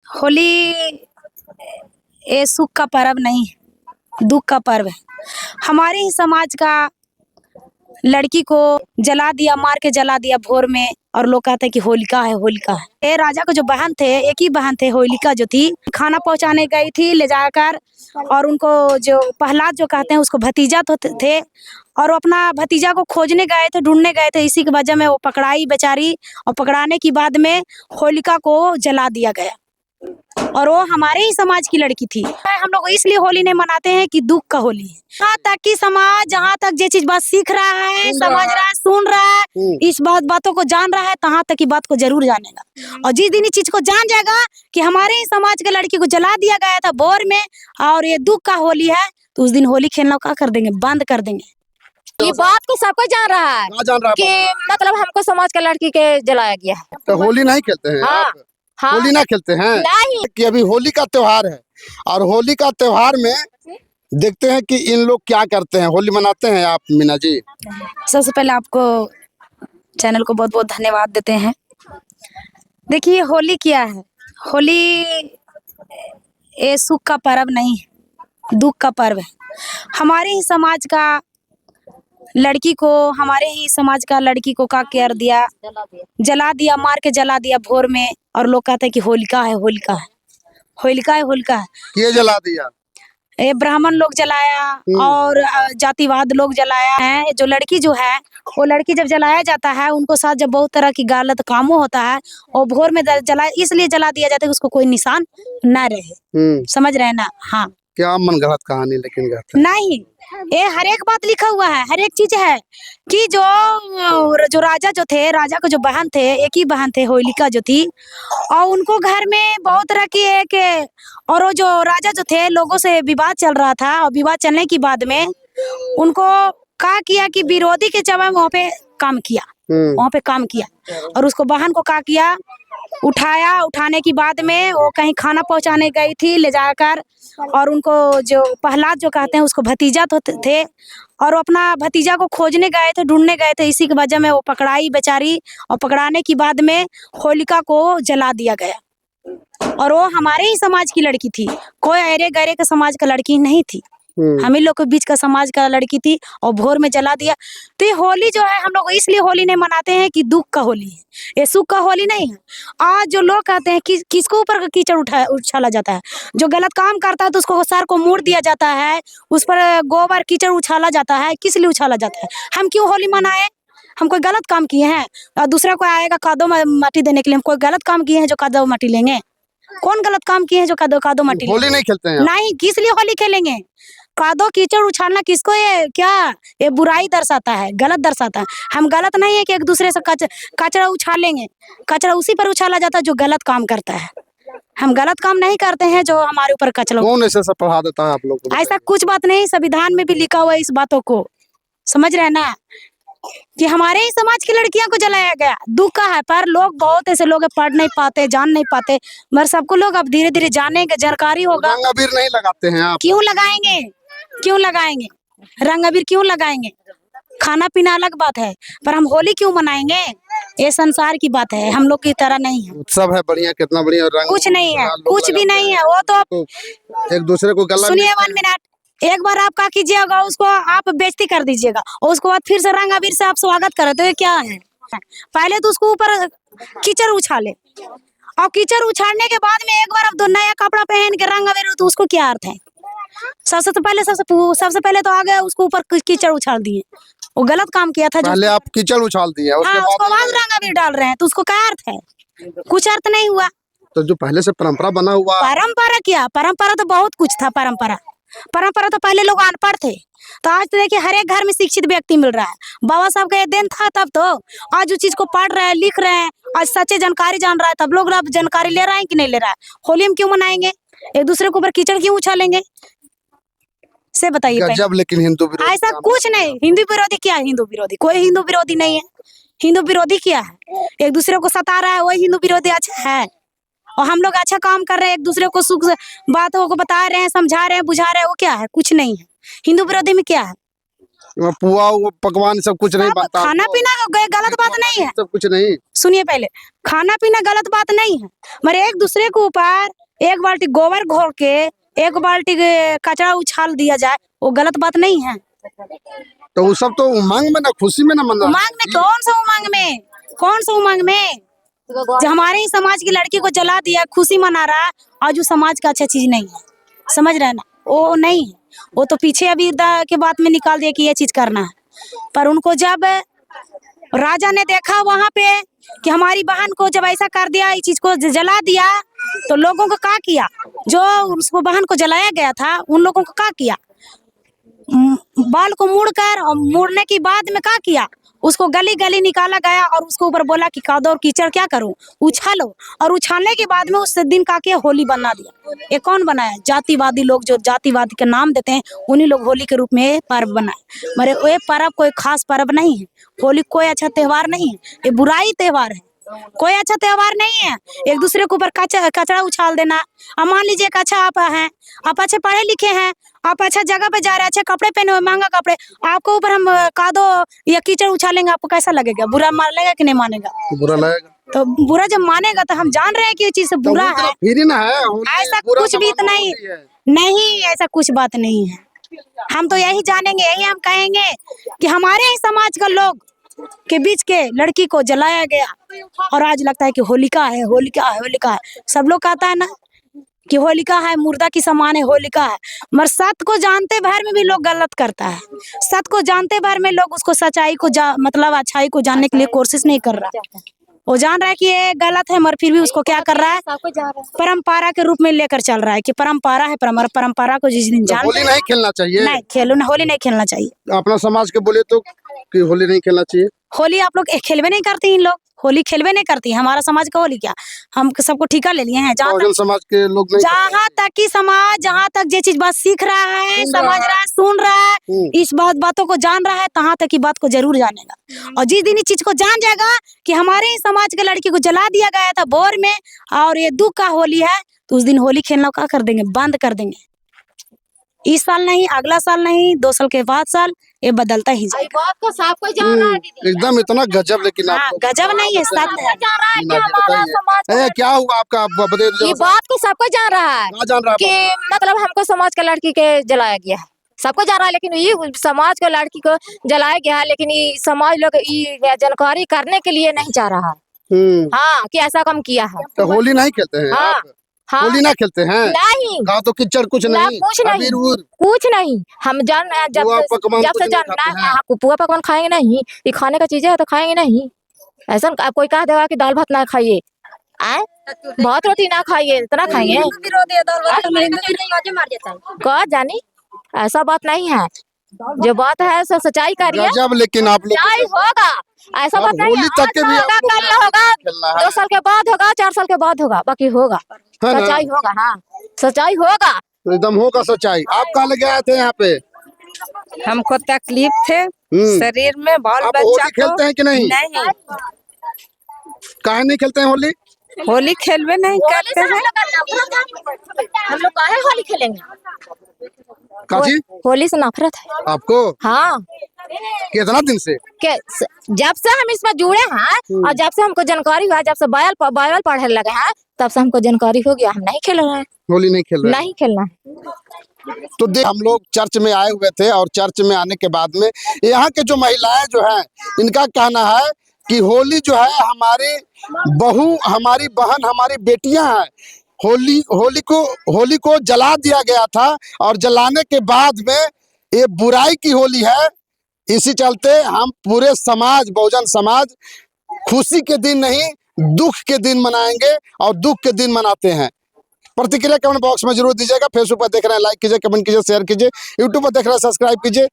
होली ये सुख का पर्व नहीं है, दुख का पर्व है। हमारे ही समाज का लड़की को जला दिया, मार के जला दिया भोर में। और लोग कहते हैं कि होलिका है, होलिका है। ये राजा के जो बहन थे, एक ही बहन थे, होलिका जो थी, खाना पहुंचाने गई थी ले जाकर। और उनको जो प्रहलाद जो कहते हैं उसको भतीजा तो थे, और वो अपना भतीजा को खोजने गए थे, ढूंढने गए थे। इसी की वजह में वो पकड़ाई बेचारी, और पकड़ाने की बाद में होलिका को जला दिया गया। और वो हमारे ही समाज की लड़की थी। हम लोग इसलिए होली नहीं मनाते हैं कि दुख का होली है। यहाँ तक कि समाज जहाँ तक ये चीज बात सीख रहा है, समझ रहा है, सुन रहा है, इस बातों को जान रहा है, तहाँ तक की बात को जरूर जानेगा। और जिस दिन इस चीज को जान जाएगा कि हमारे ही समाज के लड़की को जला दिया गया था भोर में, और ये दुख का होली है, तो उस दिन होली खेलना क्या कर देंगे, बंद कर देंगे। ये बात को सबको जान रहा है कि मतलब हमको समाज के लड़की के जलाया गया है। तो होली नहीं खेलते हैं हाँ, आप? हाँ, होली ना खेलते हैं नहीं। कि अभी होली का त्योहार है, और होली का त्योहार में देखते हैं कि इन लोग क्या करते हैं। होली मनाते हैं आप मीना जी? सबसे पहले आपको चैनल को बहुत बहुत धन्यवाद देते हैं। देखिए होली क्या है, होली ये सुख का पर्व नहीं है, दुख का पर्व है। हमारे ही समाज का लड़की को, हमारे ही समाज का लड़की को क्या कर दिया, जला दिया, मार के जला दिया भोर में। और लोग कहते हैं कि होलिका है, होलिका है, होलिका है, होलिका है। ये जला दिया? ये ब्राह्मण लोग जलाया और जातिवाद लोग जलाया है। जो लड़की जो है, वो लड़की जब जलाया जाता है, उनको साथ जब बहुत तरह की गलत कामों होता है, और भोर में जला इसलिए जला दिया जाता है कि उसको कोई निशान न रहे। समझ रहे हैं ना? हाँ। क्या मन गलत कहानी लेकिन नहीं, ये हर एक बात लिखा हुआ है, हर एक चीज है कि जो राजा जो थे, राजा के जो बहन थे, एक ही बहन थे, होलिका जो थी, और उनको घर में बहुत तरह की एक, और वो जो राजा जो थे, लोगों से विवाद चल रहा था, और विवाद चलने की बाद में उनको क्या किया कि विरोधी के जगह वहाँ पे काम किया, वहाँ पे काम किया। और उसको बहन को क्या किया, उठाया। उठाने की बाद में वो कहीं खाना पहुंचाने गई थी ले जाकर, और उनको जो प्रहलाद जो कहते हैं उसको भतीजा तो थे, और वो अपना भतीजा को खोजने गए थे, ढूंढने गए थे। इसी की वजह में वो पकड़ाई बेचारी, और पकड़ाने की बाद में होलिका को जला दिया गया। और वो हमारे ही समाज की लड़की थी, कोई अरे गहरे के समाज का लड़की नहीं थी, हम ही लोग के बीच का समाज का लड़की थी, और भोर में जला दिया। तो ये होली जो है, हम लोग इसलिए होली नहीं मनाते हैं कि दुख का होली है, ये सुख का होली नहीं है। आज जो लोग कहते हैं कि किसको ऊपर कीचड़ उछाला जाता है, जो गलत काम करता है तो उसको सर को मोड़ दिया जाता है, उस पर गोबर कीचड़ उछाला जाता है। किस लिए उछाला जाता है? हम क्यों होली मनाए? हम कोई गलत काम किए हैं? और दूसरा कोई आएगा कादो माटी देने के लिए, हम कोई गलत काम किए हैं जो कादो माटी लेंगे? कौन गलत काम किए हैं जो कादो माटी? होली नहीं खेलते हैं? नहीं, किस लिए होली खेलेंगे? कादो कीचड़ उछालना किसको, ये क्या, ये बुराई दर्शाता है, गलत दर्शाता है। हम गलत नहीं है कि एक दूसरे से कचरा उछालेंगे, कचरा उसी पर उछाला जाता है जो गलत काम करता है। हम गलत काम नहीं करते हैं जो हमारे ऊपर कचरा। कौन ऐसा सब पढ़ा देता है आप लोग को? ऐसा कुछ बात नहीं, संविधान में भी लिखा हुआ है इस बातों को, समझ रहे हैं ना, कि हमारे ही समाज की लड़कियां को जलाया गया। दुख का है, पर लोग बहुत ऐसे लोग पढ़ नहीं पाते, जान नहीं पाते, मगर सबको लोग अब धीरे धीरे जानेंगे, जानकारी होगा। रंग अबीर नहीं लगाते हैं आप? क्यों लगाएंगे, क्यों लगाएंगे रंग अबीर, क्यों लगाएंगे? खाना पीना अलग बात है, पर हम होली क्यों मनाएंगे? ये संसार की बात है, हम लोग की तरह नहीं है। उत्सव है बढ़िया, कितना बढ़िया रंग। कुछ नहीं है, कुछ भी नहीं है। वो तो एक दूसरे को गला, सुनिए 1 मिनट, एक बार आप क्या कीजिएगा, उसको आप बेइज्जती कर दीजिएगा, और उसके बाद फिर से रंग अबीर से आप स्वागत करें, तो ये क्या है? पहले तो उसको ऊपर कीचड़ उछाले, और कीचड़ उछालने के बाद में एक बार आप नया कपड़ा पहन के रंग अबीर, तो उसको क्या अर्थ है? सबसे पहले तो आ गया, उसको ऊपर कीचड़ उछाल दिए, वो गलत काम किया था। पहले आप कीचड़ उछाल दिए, हाँ, उसको बाद रंग अबीर डाल रहे हैं, तो उसको क्या अर्थ है? कुछ अर्थ नहीं हुआ। तो जो पहले से परंपरा बना हुआ, परंपरा क्या, परंपरा तो बहुत कुछ था। परंपरा तो पहले लोग अनपढ़ थे, तो आज तो देखिए हर एक घर में शिक्षित व्यक्ति मिल रहा है। बाबा साहब का ये दिन था तब तो, आज उस चीज को पढ़ रहे हैं, लिख रहे हैं, आज सच्चे जानकारी जान रहा है, तब लोग जानकारी ले रहा है कि नहीं ले रहा है। होली हम क्यों मनाएंगे? एक दूसरे के ऊपर कीचड़ क्यों उछालेंगे? से बताइए। गजब, लेकिन हिंदू विरोधी ऐसा कुछ नहीं। हिंदू विरोधी क्या है? हिंदू विरोधी कोई हिंदू विरोधी नहीं है। हिंदू विरोधी क्या है? एक दूसरे को सता रहा है, वही हिंदू विरोधी अच्छा है। और हम लोग अच्छा काम कर रहे हैं, एक दूसरे को सुख बातों को बता रहे हैं, समझा रहे हैं, बुझा रहे हैं, वो क्या है? कुछ नहीं है। हिंदू विरोधी में क्या है? वो पुआ वो पकवान सब कुछ नहीं सब बनता खाना आपको? पीना गलत बात नहीं है। सब कुछ नहीं। सुनिए पहले, खाना पीना गलत बात नहीं है, मगर एक दूसरे के ऊपर एक बाल्टी गोबर घोर के एक बाल्टी कचरा उछाल दिया जाए, वो गलत बात नहीं है। तो वो सब तो उमंग में ना, खुशी में ना मना। उमंग में कौन सा उमंग में, कौन सा उमंग में? जो हमारे ही समाज की लड़की को जला दिया, खुशी मना रहा है, और जो समाज का अच्छा चीज नहीं है, समझ रहे हैं ना, वो नहीं है। वो तो पीछे अभी के बात में निकाल दिया कि ये चीज करना है, पर उनको जब राजा ने देखा वहां पे कि हमारी बहन को जब ऐसा कर दिया, इस चीज को जला दिया, तो लोगों को क्या किया? जो उसको बहन को जलाया गया था, उन लोगों को क्या किया? बाल को मुड़कर, और मुड़ने के बाद में क्या किया? उसको गली गली निकाला गया और उसको ऊपर बोला कि कादो और कीचड़ क्या करूं, उछालो। और उछालने के बाद में उस दिन का के होली बना दिया। ये कौन बनाया? जातिवादी लोग, जो जातिवादी के नाम देते हैं, उन्हीं लोग होली के रूप में पर्व बनाए। मरे ये पर्व कोई खास पर्व नहीं है, होली कोई अच्छा त्योहार नहीं है, ये बुराई त्योहार है, कोई अच्छा त्योहार नहीं है। एक दूसरे के ऊपर कचरा उछाल देना। अब मान लीजिए एक अच्छा आप हैं, आप अच्छे पढ़े लिखे हैं, आप अच्छा जगह पे जा रहे हैं, अच्छे कपड़े पहने हुए, महंगा कपड़े, आपको ऊपर हम कादो या कीचड़ उछालेंगे, आपको कैसा लगेगा? बुरा मानेगा कि नहीं मानेगा? बुरा लगेगा। तो बुरा जब मानेगा तो हम जान रहे हैं कि ये चीज बुरा है। फिर ही ना है होली, ऐसा बुरा कुछ भी जमाना नहीं, होली है। नहीं ऐसा कुछ बात नहीं है। हम तो यही जानेंगे, यही हम कहेंगे कि हमारे ही समाज का लोग के बीच के लड़की को जलाया गया, और आज लगता है कि होलिका है, होलिका है, होलिका है। सब लोग कहता है ना कि होलिका है, मुर्दा की समान है, होलिका है, मगर सत्य को जानते भर में भी लोग गलत करता है। सत्य को जानते भर में लोग उसको सच्चाई को मतलब अच्छाई को जानने के लिए कोशिश नहीं कर रहा। वो जान रहा है कि ये गलत है, मगर फिर भी उसको क्या कर रहा है? परंपरा के रूप में लेकर चल रहा है कि परंपरा है, परंपरा को जिस दिन तो जान होली नहीं खेलना चाहिए। नहीं खेलो ना, होली नहीं खेलना चाहिए। अपना समाज के बोले तो कि होली नहीं खेलना चाहिए। होली आप लोग खेलवे नहीं करते, इन लोग होली खेलवे नहीं करती। हमारा समाज का होली क्या, हम सबको ठीका ले लिए हैं। बहुजन समाज के लोग नहीं जहाँ तक की समाज, जहाँ तक जो चीज बात सीख रहा है, समझ रहा है, सुन रहा है, इस बातों को जान रहा है, तहाँ तक की बात को जरूर जानेगा। और जिस दिन इस चीज को जान जाएगा कि हमारे ही समाज के लड़की को जला दिया गया था बोर में, और ये दुख का होली है, तो उस दिन होली खेलना क्या कर देंगे? बंद कर देंगे। इस साल नहीं, अगला साल नहीं, 2 साल के बाद साल ये बदलता ही जाएगा। बात को सब कोई जान रहा है दीदी। एकदम इतना गजब। लेकिन हाँ, गजब नहीं है, सत्य है। जान रहा है कि हमारा समाज क्या हुआ आपका? आप बता ये बात को सबको जान रहा है कहाँ जान रहा है? कि मतलब हमको समाज के लड़की के जलाया गया है, सबको जान रहा है। लेकिन ये समाज के लड़की को जलाया गया है, लेकिन ये समाज लोग ये जानकारी करने के लिए नहीं चाह रहा है। हाँ, कि ऐसा काम किया है। तो होली नहीं खेलते हैं हाँ, आप? हाँ, होली ना खेलते हैं? नहीं, गाँव तो कीचड़ कुछ नहीं, कुछ नहीं, अबीर उबीर कुछ नहीं। हम जान रहे हैं जब पुआ पकवान जब कुछ से नहीं जानना खाते हैं? है, पुआ पकवान खाएंगे नहीं, ये खाने का चीजें है तो खाएंगे नहीं। ऐसा अब कोई कह देगा कि दाल भात ना खाइए, आए भात रोटी ना खाइए, इतना खाएंगे? कह जानी ऐसा बात नहीं है, जो बात है सब सच्चाई करिए। गजब। लेकिन आप लोग सच्चाई होगा, ऐसा बात नहीं है। होली तक के भी आज होगा, कल होगा, खेलना है। 2 साल के बाद होगा, 4 साल के बाद होगा, बाकी होगा, है ना? सच्चाई होगा। हाँ, सच्चाई होगा, तो एकदम होगा सच्चाई। आप कहाँ लगे आए थे यहाँ पे? हमको तकलीफ थे शरीर में, बाल आप बच्चा होली को खेलते हैं कि नहीं? नहीं, काहे नहीं खेलते हैं होली? होली खेलवे नहीं करते हैं। हम लोग काहे होली खेलेंगे? काजी होली से नफरत है आपको? हाँ, कितना दिन से? जब से हम इसमें जुड़े हैं और जब से हमको जानकारी हुआ, जब से बाइबल पढ़ने लगे हैं, तब से हमको जानकारी हो गया, हम नहीं खेल रहे हैं। होली नहीं खेल रहे हैं? नहीं खेलना है। तो देख, हम लोग चर्च में आए हुए थे, और चर्च में आने के बाद में यहाँ के जो महिलाएं जो हैं, इनका कहना है कि होली जो है हमारी बहू, हमारी बहन, हमारी बेटियां हैं। होली को जला दिया गया था, और जलाने के बाद में ये बुराई की होली है। इसी चलते हम पूरे समाज, बहुजन समाज, खुशी के दिन नहीं दुख के दिन मनाएंगे, और दुख के दिन मनाते हैं। प्रतिक्रिया कमेंट बॉक्स में जरूर दीजिएगा। फेसबुक पर देख रहे हैं लाइक कीजिए, कमेंट कीजिए, शेयर कीजिए। यूट्यूब पर देख रहे हैं सब्सक्राइब कीजिए।